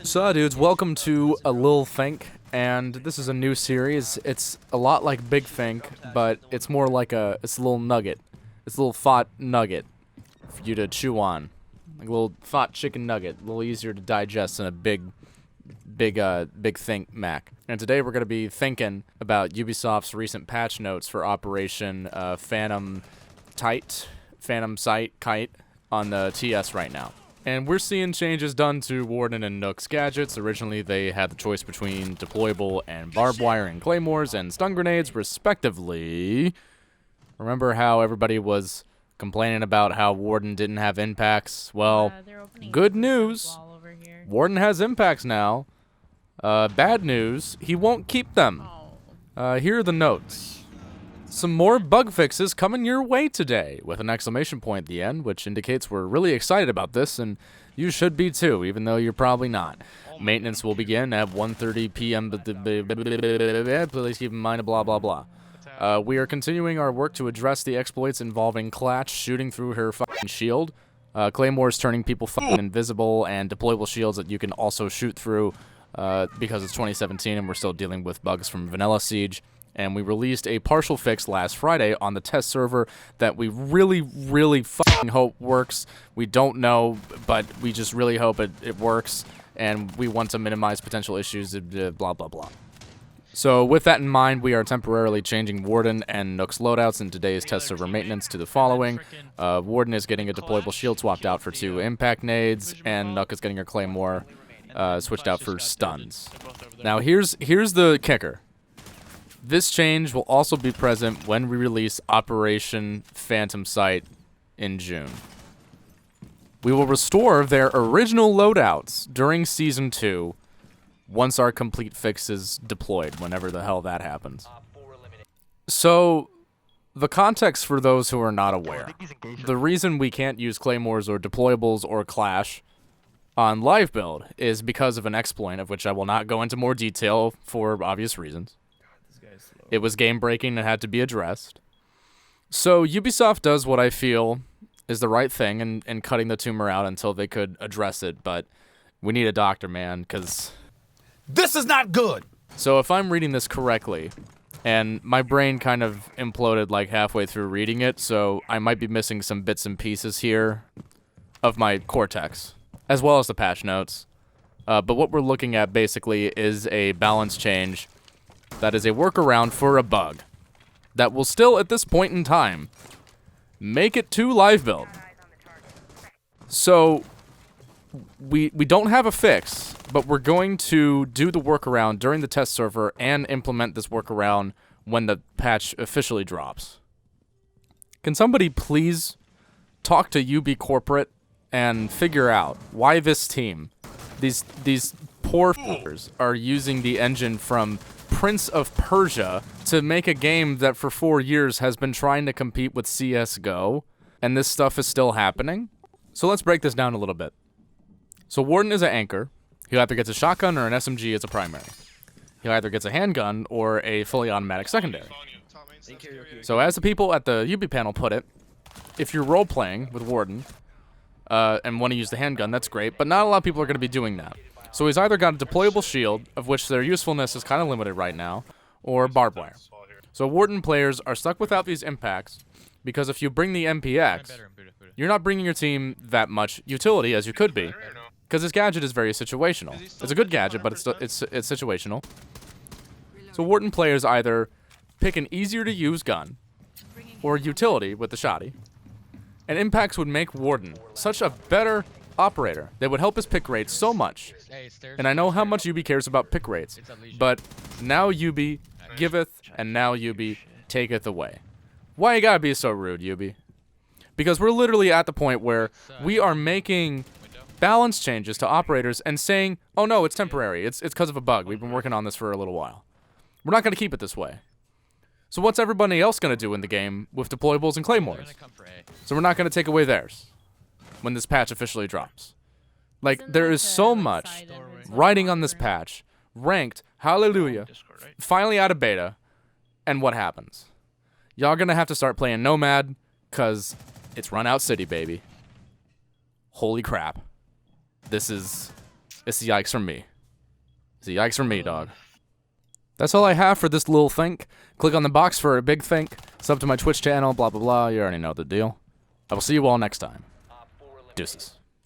So, dudes, welcome to A Lil Think, and this is a new series. It's a lot like Big Think, but it's more like it's a little nugget. It's a little fat nugget for you to chew on. Like a little fat chicken nugget, a little easier to digest than a big Think Mac. And today we're going to be thinking about Ubisoft's recent patch notes for Operation Phantom Sight Kite on the TS right now. And we're seeing changes done to Warden and Nook's gadgets. Originally, they had the choice between deployable and barbed wire and claymores and stun grenades, respectively. Remember how everybody was complaining about how Warden didn't have impacts? Well, good news. Warden has impacts now. Bad news, he won't keep them. Here are the notes. Some more bug fixes coming your way today, with an exclamation point at the end, which indicates we're really excited about this, and you should be too, even though you're probably not. Maintenance will begin at 1:30 p.m. Please keep in mind, blah, blah, blah. We are continuing our work to address the exploits involving Clatch shooting through her fucking shield, Claymore's turning people fucking invisible, and deployable shields that you can also shoot through because it's 2017 and we're still dealing with bugs from Vanilla Siege. And we released a partial fix last Friday on the test server that we really fucking hope works. We don't know, but we just really hope it works, and we want to minimize potential issues, blah, blah, blah. So with that in mind, we are temporarily changing Warden and Nook's loadouts in today's test server maintenance to the following. Warden is getting a deployable shield swapped out for 2 impact nades, and Nook is getting her Claymore switched out for stuns. Now here's the kicker. This change will also be present when we release Operation Phantom Sight in June. We will restore their original loadouts during Season 2 once our complete fix is deployed, whenever the hell that happens. So, the context for those who are not aware. The reason we can't use Claymores or deployables or Clash on live build is because of an exploit, of which I will not go into more detail for obvious reasons. It was game-breaking and had to be addressed. So Ubisoft does what I feel is the right thing in cutting the tumor out until they could address it, but we need a doctor, man, because this is not good! So if I'm reading this correctly, and my brain kind of imploded like halfway through reading it, so I might be missing some bits and pieces here of my cortex, as well as the patch notes. But what we're looking at basically is a balance change that is a workaround for a bug that will still, at this point in time, make it to live build. So, we don't have a fix, but we're going to do the workaround during the test server and implement this workaround when the patch officially drops. Can somebody please talk to UB Corporate and figure out why this team, these poor f***ers, are using the engine from Prince of Persia to make a game that for 4 years has been trying to compete with CSGO, and this stuff is still happening? So let's break this down a little bit. So Warden is an anchor. He either gets a shotgun or an SMG as a primary. He either gets a handgun or a fully automatic secondary. So as the people at the UB panel put it, if you're role-playing with Warden and want to use the handgun, that's great, but not a lot of people are going to be doing that. So he's either got a deployable shield, of which their usefulness is kind of limited right now, or barbed wire. So Warden players are stuck without these impacts, because if you bring the MPX, you're not bringing your team that much utility as you could be, because this gadget is very situational. It's a good gadget, but it's situational. So Warden players either pick an easier to use gun, or utility with the shotty, and impacts would make Warden such a better operator. They would help his pick rate so much. And I know how much UB cares about pick rates, but now UB giveth, and now UB taketh away. Why you gotta be so rude, UB? Because we're literally at the point where we are making balance changes to operators and saying, oh no, it's temporary. It's because of a bug. We've been working on this for a little while. We're not gonna keep it this way. So what's everybody else gonna do in the game with deployables and claymores? So we're not gonna take away theirs when this patch officially drops. Like, there is so much riding on this patch, ranked, hallelujah, finally out of beta, and what happens? Y'all gonna have to start playing Nomad, cause it's run out city, baby. Holy crap. This is It's a yikes from me. It's a yikes from me, dog. That's all I have for this little think. Click on the box for a big think. Sub to my Twitch channel, blah, blah, blah. You already know the deal. I will see you all next time. Deuces.